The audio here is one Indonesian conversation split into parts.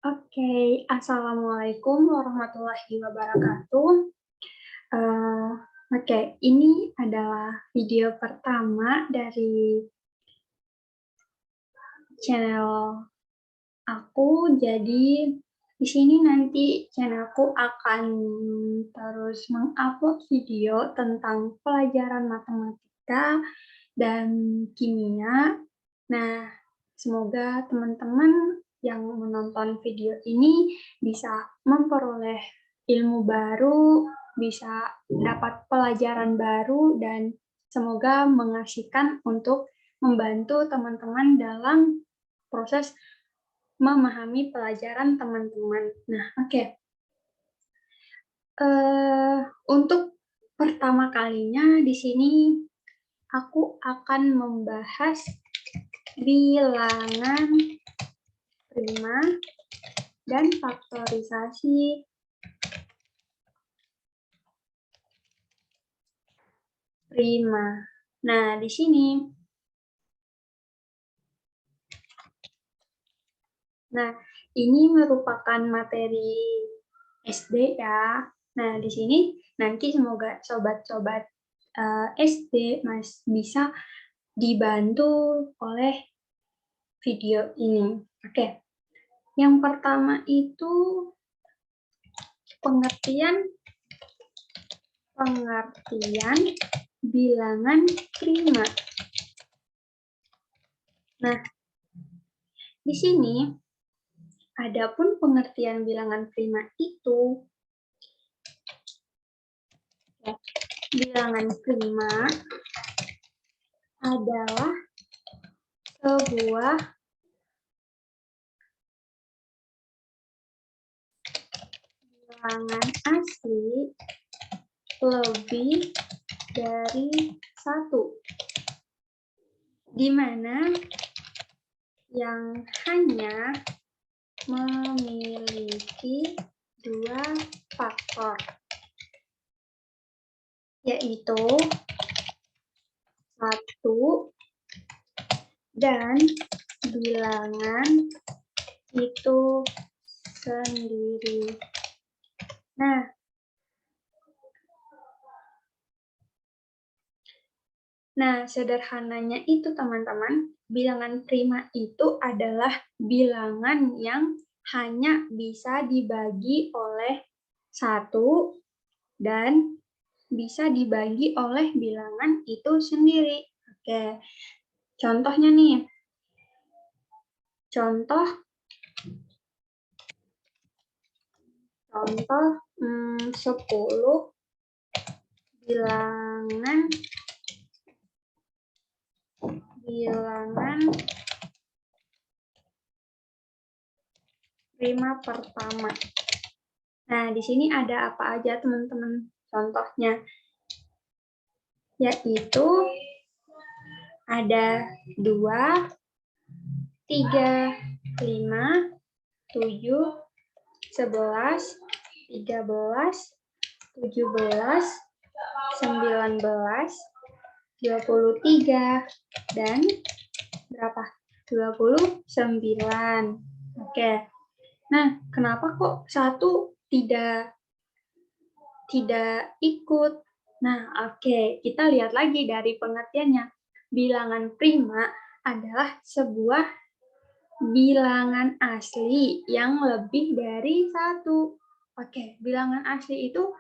Oke, Assalamualaikum warahmatullahi wabarakatuh. Eh, Oke, ini adalah video pertama dari channel aku. Jadi di sini nanti channelku akan terus mengupload video tentang pelajaran matematika dan kimia. Nah, semoga teman-teman yang menonton video ini bisa memperoleh ilmu baru, bisa dapat pelajaran baru, dan semoga mengasihkan untuk membantu teman-teman dalam proses memahami pelajaran teman-teman. Nah, oke. Untuk pertama kalinya di sini aku akan membahas bilangan prima dan faktorisasi prima. Nah, di sini ini merupakan materi SD ya. Nah, di sini nanti semoga sobat-sobat SD bisa dibantu oleh video ini. Oke. Yang pertama itu pengertian bilangan prima. Nah, di sini adapun pengertian bilangan prima itu, bilangan prima adalah sebuah bilangan asli lebih dari satu, di mana yang hanya memiliki dua faktor, yaitu 1 dan bilangan itu sendiri. Nah, sederhananya itu teman-teman, bilangan prima itu adalah bilangan yang hanya bisa dibagi oleh 1 dan bisa dibagi oleh bilangan itu sendiri. Oke, contohnya nih. Contoh 10 bilangan prima pertama. Nah, di sini ada apa aja teman-teman contohnya? Yaitu ada 2, 3, 5, 7, 11, 13, 17, 19, 23, dan berapa? 29. Oke. Nah, kenapa kok 1 tidak ikut? Nah, oke, kita lihat lagi dari pengertiannya. Bilangan prima adalah sebuah bilangan asli yang lebih dari 1. Oke, bilangan asli itu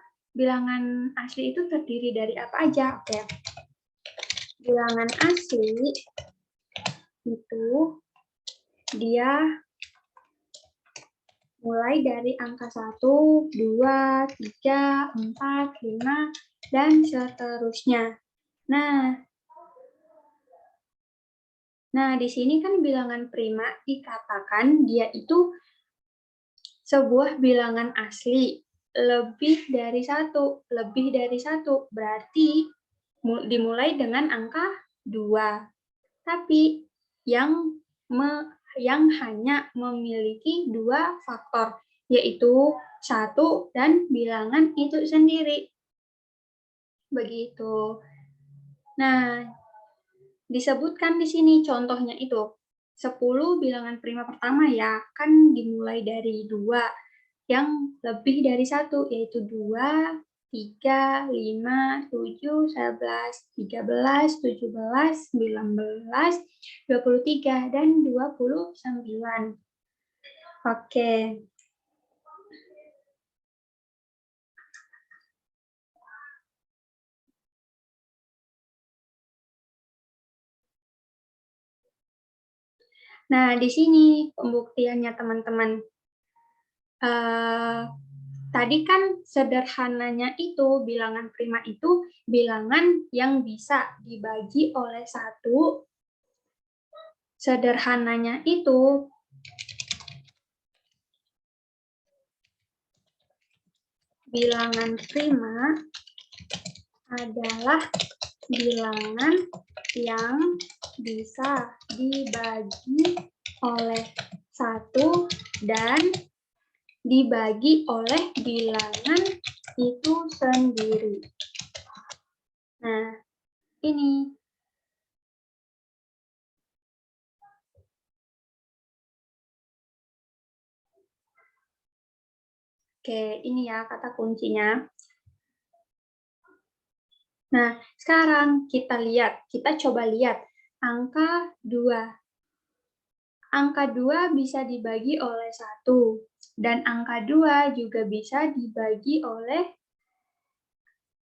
terdiri dari apa aja? Oke. Bilangan asli itu dia mulai dari angka 1, 2, 3, 4, 5, dan seterusnya. Nah, di sini kan bilangan prima dikatakan dia itu sebuah bilangan asli lebih dari 1. Lebih dari 1 berarti dimulai dengan angka 2. Tapi yang hanya memiliki 2 faktor, yaitu 1 dan bilangan itu sendiri. Begitu. Nah, disebutkan di sini contohnya itu. 10 bilangan prima pertama ya, kan dimulai dari 2 yang lebih dari 1, yaitu 2, 3, 5, 7, 11, 13, 17, 19, 23, dan 29. Oke. Nah, di sini pembuktiannya teman-teman. Tadi kan sederhananya itu, bilangan prima itu bilangan yang bisa dibagi oleh 1. Sederhananya itu bilangan prima adalah bilangan yang bisa dibagi oleh 1 dan dibagi oleh bilangan itu sendiri. Nah, ini. Oke, ini ya kata kuncinya. Nah, sekarang kita coba lihat angka 2. Angka 2 bisa dibagi oleh 1, dan angka 2 juga bisa dibagi oleh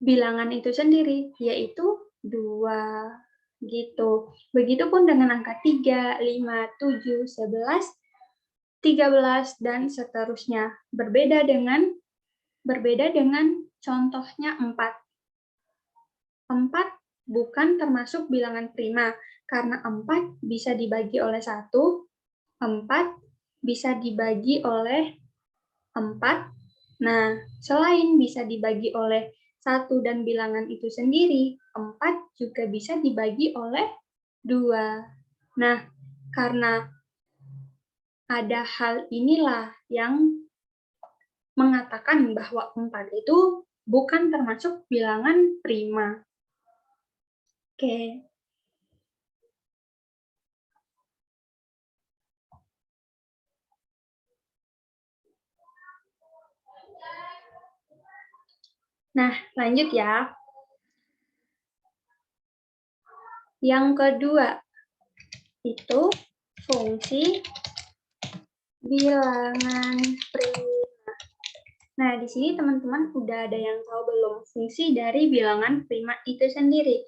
bilangan itu sendiri, yaitu 2. Gitu. Begitupun dengan angka 3, 5, 7, 11, 13, dan seterusnya. Berbeda dengan contohnya 4. 4 bukan termasuk bilangan prima, karena 4 bisa dibagi oleh 1, 4 bisa dibagi oleh 4. Nah, selain bisa dibagi oleh 1 dan bilangan itu sendiri, 4 juga bisa dibagi oleh 2. Nah, karena ada hal inilah yang mengatakan bahwa 4 itu bukan termasuk bilangan prima. Oke. Nah, lanjut ya. Yang kedua, itu fungsi bilangan prima. Nah, di sini teman-teman udah ada yang tahu belum fungsi dari bilangan prima itu sendiri?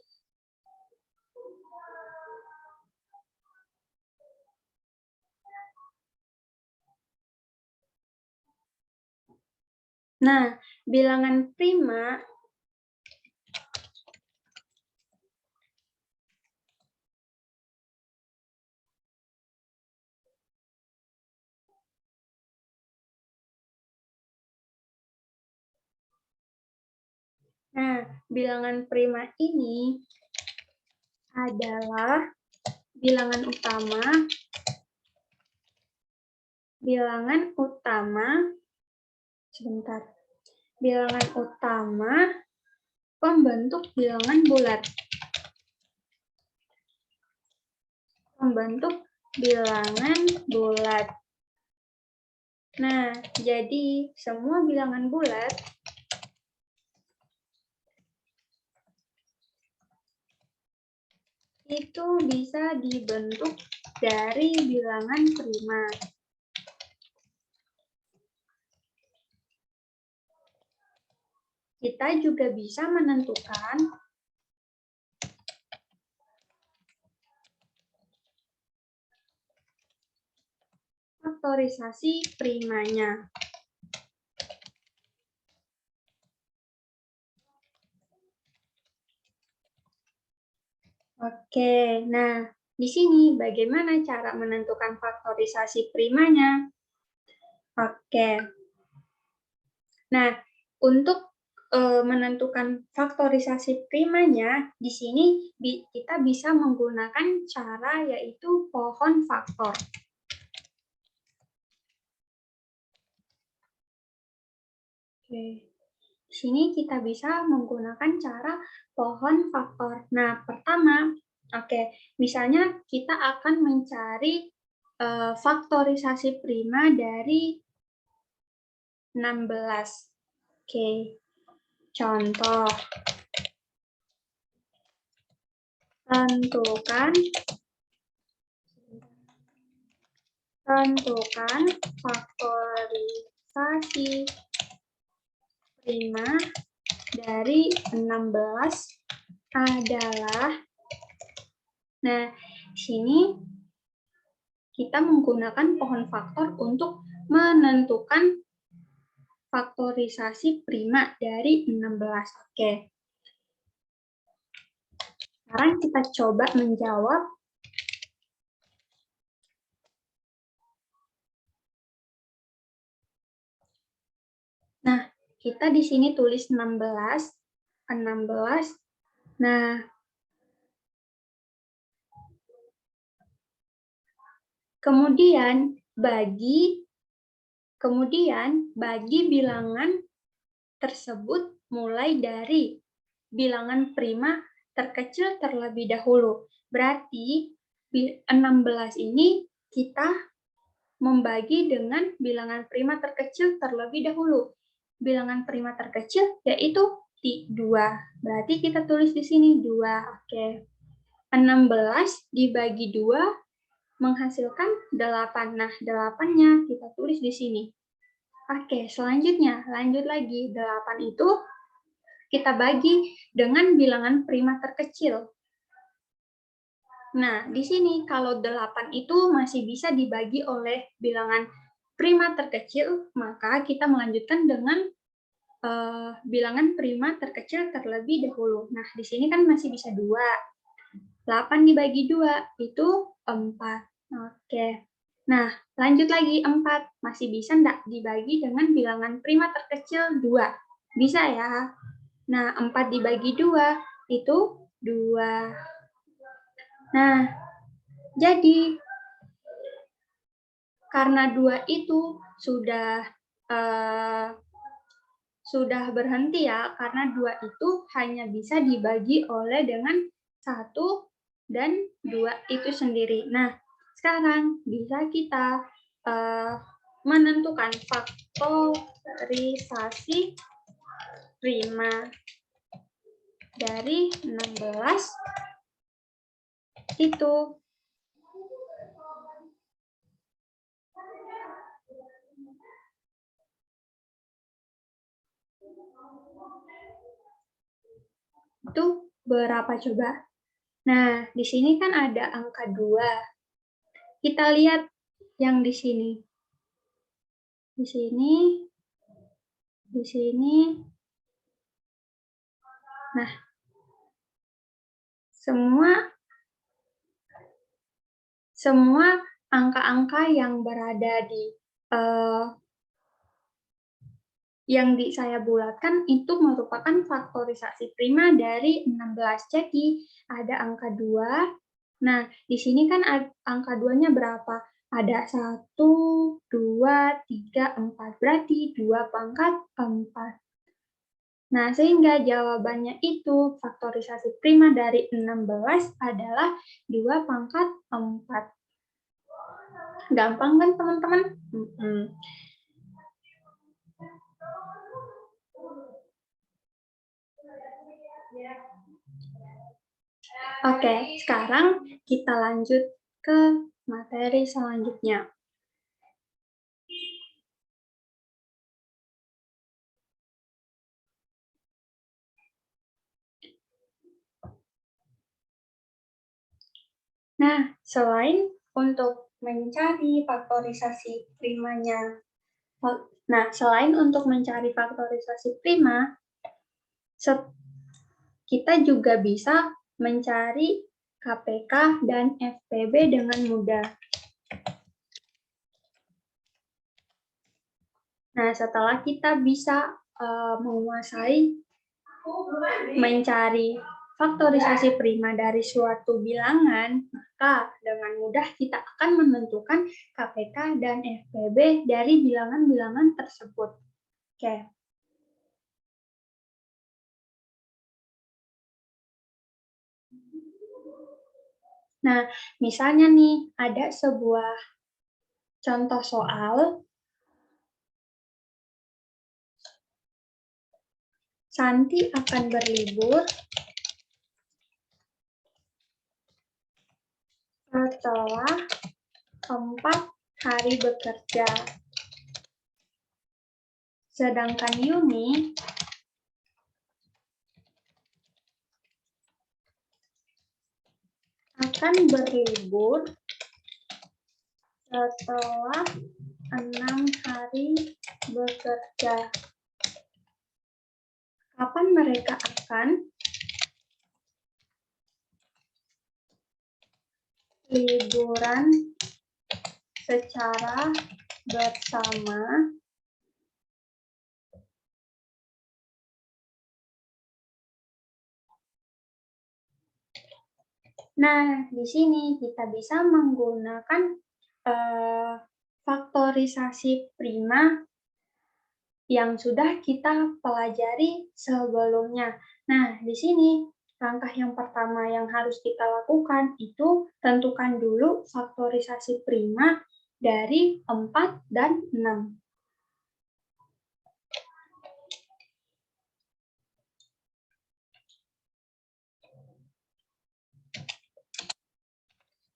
Nah, bilangan prima bilangan prima ini adalah bilangan utama pembentuk bilangan bulat. Nah, jadi semua bilangan bulat itu bisa dibentuk dari bilangan prima. Kita juga bisa menentukan faktorisasi primanya. Oke, nah di sini bagaimana cara menentukan faktorisasi primanya? Oke, nah untuk menentukan faktorisasi primanya, di sini kita bisa menggunakan cara yaitu pohon faktor. Oke. Di sini kita bisa menggunakan cara pohon faktor. Nah, pertama Oke, misalnya kita akan mencari faktorisasi prima dari 16. Oke, contoh. Tentukan faktorisasi prima dari 16 adalah, nah, di sini kita menggunakan pohon faktor untuk menentukan faktorisasi prima dari 16. Oke. Sekarang kita coba menjawab. Nah, kita di sini tulis 16. Nah, kemudian bagi bilangan tersebut mulai dari bilangan prima terkecil terlebih dahulu. Berarti 16 ini kita membagi dengan bilangan prima terkecil terlebih dahulu. Bilangan prima terkecil yaitu 2. Berarti kita tulis di sini 2. Oke. 16 dibagi 2 menghasilkan 8. Nah, 8-nya kita tulis di sini. Oke, selanjutnya lanjut lagi. 8 itu kita bagi dengan bilangan prima terkecil. Nah, di sini kalau 8 itu masih bisa dibagi oleh bilangan prima terkecil, maka kita melanjutkan dengan bilangan prima terkecil terlebih dahulu. Nah, di sini kan masih bisa 2. 8 dibagi 2 itu 4. Oke. Nah, lanjut lagi 4. Masih bisa enggak dibagi dengan bilangan prima terkecil 2? Bisa ya. Nah, 4 dibagi 2 itu 2. Nah, jadi karena 2 itu sudah berhenti ya, karena 2 itu hanya bisa dibagi oleh dengan 1 dan 2 itu sendiri. Nah, sekarang bisa kita menentukan faktorisasi prima dari 16 itu. Itu berapa coba? Nah, di sini kan ada angka 2. Kita lihat yang di sini. Di sini. Nah, semua angka-angka yang berada di saya bulatkan itu merupakan faktorisasi prima dari 16. Jadi, ada angka 2. Nah, di sini kan angka 2-nya berapa? Ada 1, 2, 3, 4. Berarti 2 pangkat 4. Nah, sehingga jawabannya itu faktorisasi prima dari 16 adalah 2 pangkat 4. Gampang kan, teman-teman? Oke, sekarang kita lanjut ke materi selanjutnya. Nah, selain untuk mencari faktorisasi primanya, kita juga bisa mencari KPK dan FPB dengan mudah. Nah, setelah kita bisa menguasai mencari faktorisasi prima dari suatu bilangan, maka dengan mudah kita akan menentukan KPK dan FPB dari bilangan-bilangan tersebut. Oke. Nah, misalnya nih, ada sebuah contoh soal, Santi akan berlibur setelah 4 hari bekerja. Sedangkan Yuni akan berlibur setelah 6 hari bekerja. Kapan mereka akan liburan secara bersama? Nah, di sini kita bisa menggunakan faktorisasi prima yang sudah kita pelajari sebelumnya. Nah, di sini langkah yang pertama yang harus kita lakukan itu tentukan dulu faktorisasi prima dari 4 dan 6.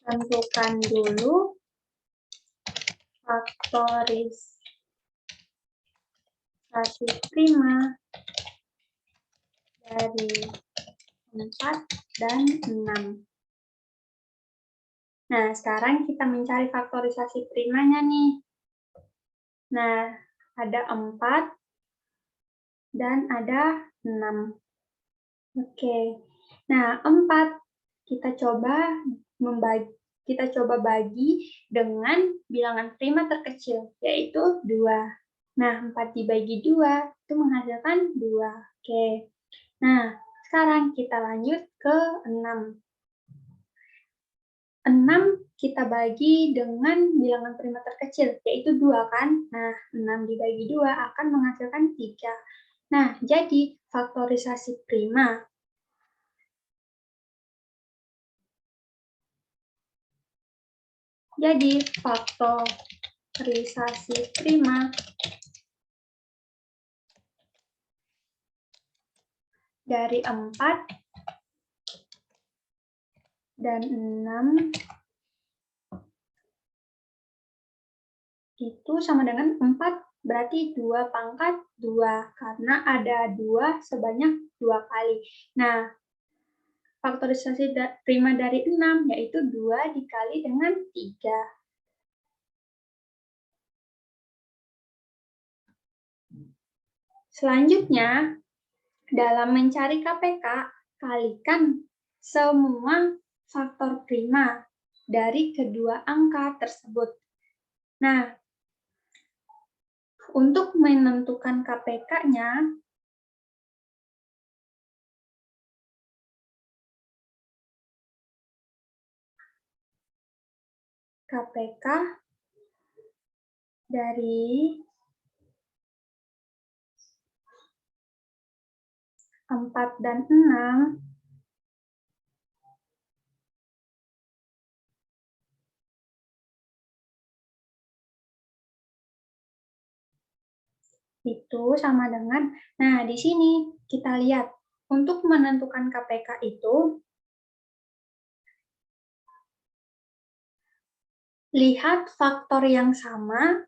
Tentukan dulu faktorisasi prima dari 4 dan 6. Nah, sekarang kita mencari faktorisasi primanya nih. Nah, ada 4 dan ada 6. Oke. Nah, 4 kita coba bagi dengan bilangan prima terkecil, yaitu 2. Nah, 4 dibagi 2 itu menghasilkan 2. Oke. Nah, sekarang kita lanjut ke 6. 6 kita bagi dengan bilangan prima terkecil, yaitu 2 kan? Nah, 6 dibagi 2 akan menghasilkan 3. Nah, jadi faktorisasi prima dari 4 dan 6 itu sama dengan 4 berarti 2 pangkat 2, karena ada 2 sebanyak 2 kali. Nah, faktorisasi prima dari 6 yaitu 2 dikali dengan 3. Selanjutnya, dalam mencari KPK, kalikan semua faktor prima dari kedua angka tersebut. Nah, untuk menentukan KPK-nya, KPK dari 4 dan 6 itu sama dengan, nah di sini kita lihat, untuk menentukan KPK itu, lihat faktor yang sama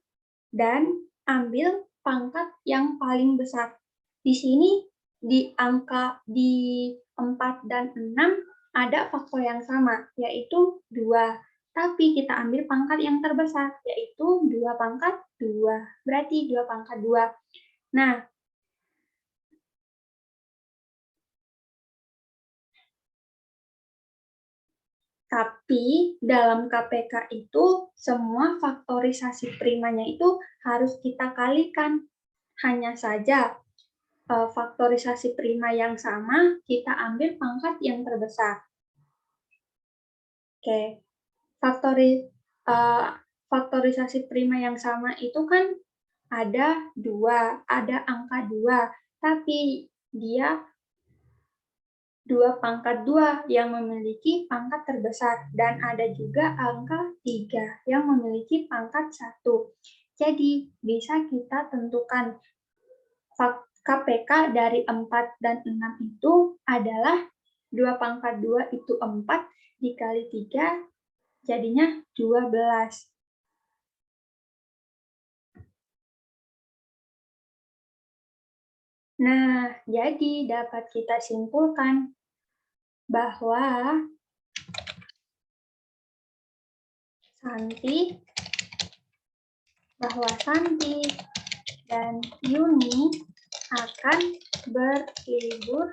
dan ambil pangkat yang paling besar. Di sini di angka di 4 dan 6 ada faktor yang sama, yaitu 2. Tapi kita ambil pangkat yang terbesar, yaitu 2 pangkat 2. Berarti 2 pangkat 2. Nah, tapi dalam KPK itu semua faktorisasi primanya itu harus kita kalikan. Hanya saja faktorisasi prima yang sama kita ambil pangkat yang terbesar. Oke, faktorisasi prima yang sama itu kan ada 2, ada angka 2, tapi dia 2 pangkat 2 yang memiliki pangkat terbesar, dan ada juga angka 3 yang memiliki pangkat 1. Jadi, bisa kita tentukan KPK dari 4 dan 6 itu adalah 2 pangkat 2 itu 4 dikali 3, jadinya 12. Nah, jadi dapat kita simpulkan bahwa Santi dan Yuni akan berlibur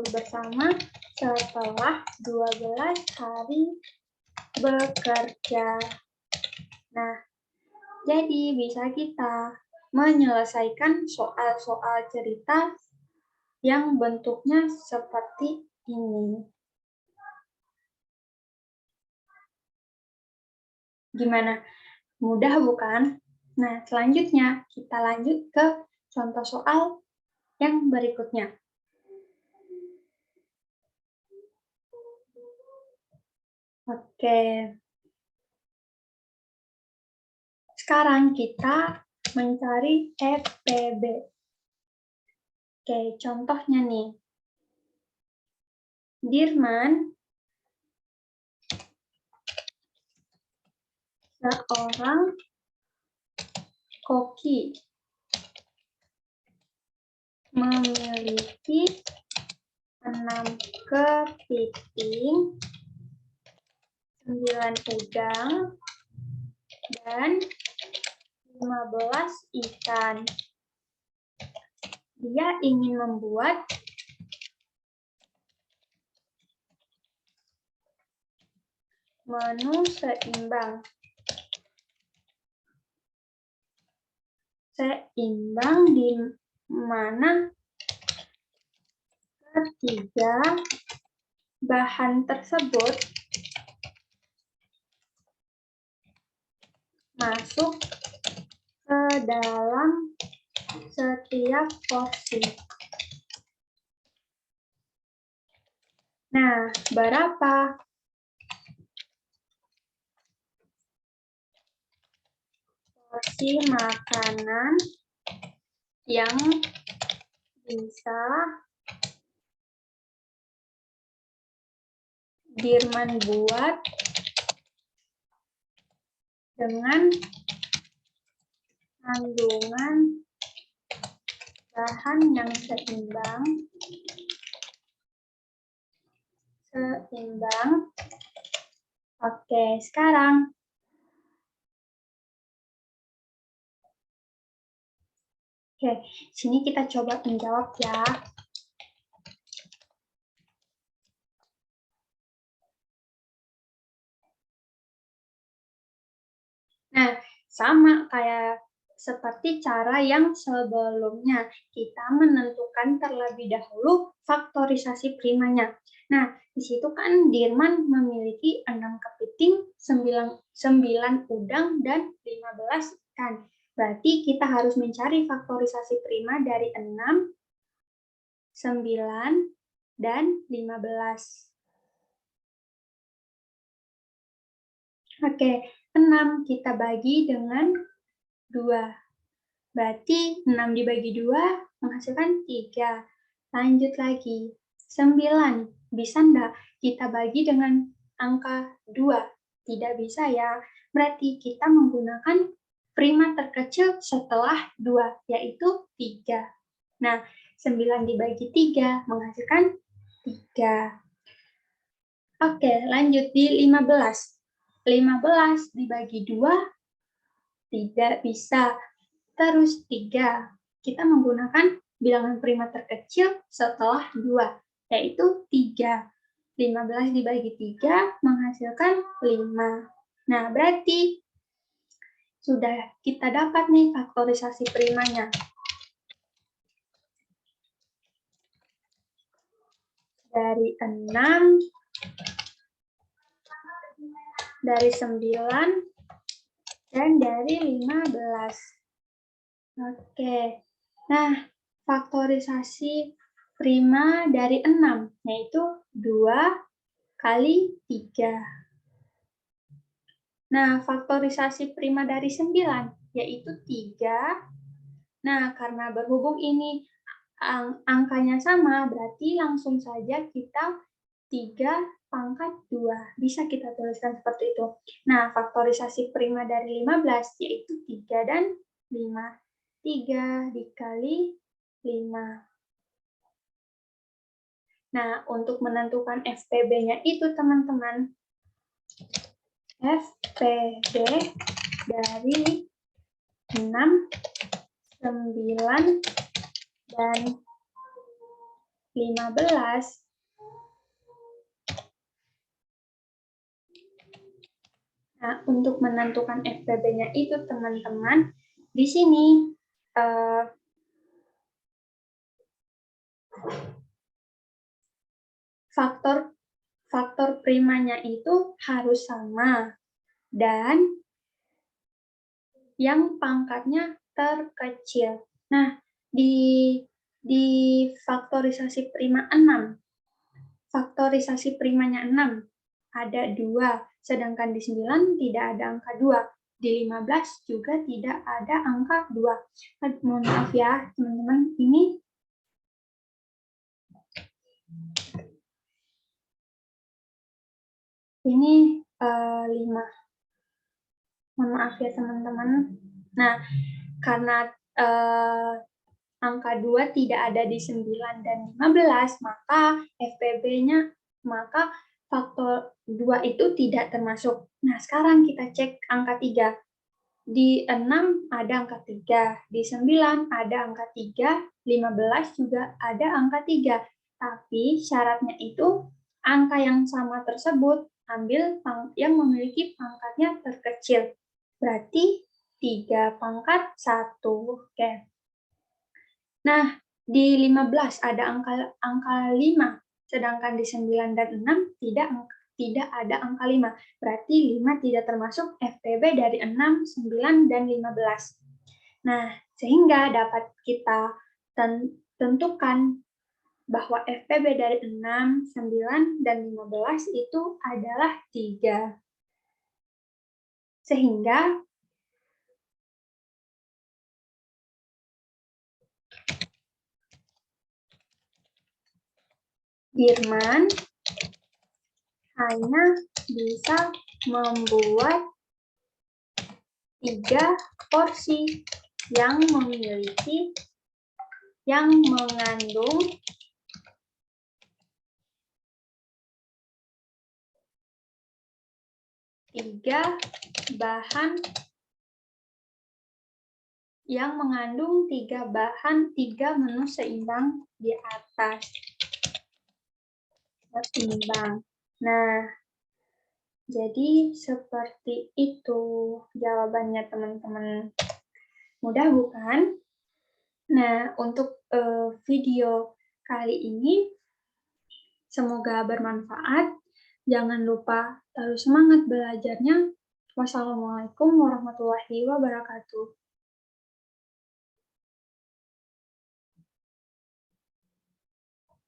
bersama setelah 12 hari bekerja. Nah, jadi bisa kita menyelesaikan soal-soal cerita yang bentuknya seperti ini. Gimana? Mudah bukan? Nah, selanjutnya kita lanjut ke contoh soal yang berikutnya. Oke. Sekarang kita mencari FPB. Oke, contohnya nih. Dirman seorang koki, memiliki 6 kepiting, 9 udang, dan 15 ikan. Dia ingin membuat menu seimbang. Seimbang di mana ketiga bahan tersebut masuk ke dalam setiap porsi. Nah, berapa porsi makanan yang bisa Dirman buat dengan kandungan bahan yang seimbang. Oke, sekarang sini kita coba menjawab ya. Nah, sama kayak seperti cara yang sebelumnya, kita menentukan terlebih dahulu faktorisasi primanya. Nah, di situ kan Dirman memiliki 6 kepiting, 9 udang, dan 15 ikan. Berarti kita harus mencari faktorisasi prima dari 6, 9, dan 15. Oke, 6 kita bagi dengan 2. Berarti 6 dibagi 2 menghasilkan 3. Lanjut lagi. 9. Bisa enggak kita bagi dengan angka 2? Tidak bisa ya. Berarti kita menggunakan prima terkecil setelah 2, yaitu 3. Nah, 9 dibagi 3 menghasilkan 3. Oke, lanjut di 15. 15 dibagi 2 tidak bisa. Terus 3, kita menggunakan bilangan prima terkecil setelah 2, yaitu 3. 15 dibagi 3 menghasilkan 5. Nah, berarti sudah kita dapat nih faktorisasi primanya. Dari 6, dari 9, dan dari 15. Oke. Nah, faktorisasi prima dari 6, yaitu 2 kali 3. Nah, faktorisasi prima dari 9, yaitu 3. Nah, karena berhubung ini angkanya sama, berarti langsung saja kita 3 pangkat 2. Bisa kita tuliskan seperti itu. Nah, faktorisasi prima dari 15, yaitu 3 dan 5. 3 dikali 5. Nah, untuk menentukan FPB-nya itu, teman-teman, FPB dari 6, 9, dan 15 Nah, untuk menentukan FPB-nya itu, teman-teman, di sini faktor primanya itu harus sama dan yang pangkatnya terkecil. Nah, di faktorisasi prima 6, faktorisasi primanya 6 ada 2, sedangkan di 9 tidak ada angka 2. Di 15 juga tidak ada angka 2. Mohon maaf ya, teman-teman, ini ini 5. Mohon maaf ya, teman-teman. Nah, karena angka 2 tidak ada di 9 dan 15, maka FPB-nya, maka faktor 2 itu tidak termasuk. Nah, sekarang kita cek angka 3. Di 6 ada angka 3, di 9 ada angka 3, 15 juga ada angka 3. Tapi syaratnya itu angka yang sama tersebut ambil yang memiliki pangkatnya terkecil. Berarti 3 pangkat 1. Oke. Nah, di 15 ada angka 5, sedangkan di 9 dan 6 tidak ada angka 5. Berarti 5 tidak termasuk FPB dari 6, 9, dan 15. Nah, sehingga dapat kita tentukan bahwa FPB dari 6, 9, dan 15 itu adalah 3. Sehingga Dirman hanya bisa membuat 3 porsi yang mengandung 3 bahan menu seimbang di atas. Seimbang. Nah, jadi seperti itu jawabannya, teman-teman. Mudah bukan? Nah, untuk video kali ini semoga bermanfaat. Jangan lupa terus semangat belajarnya. Wassalamualaikum warahmatullahi wabarakatuh.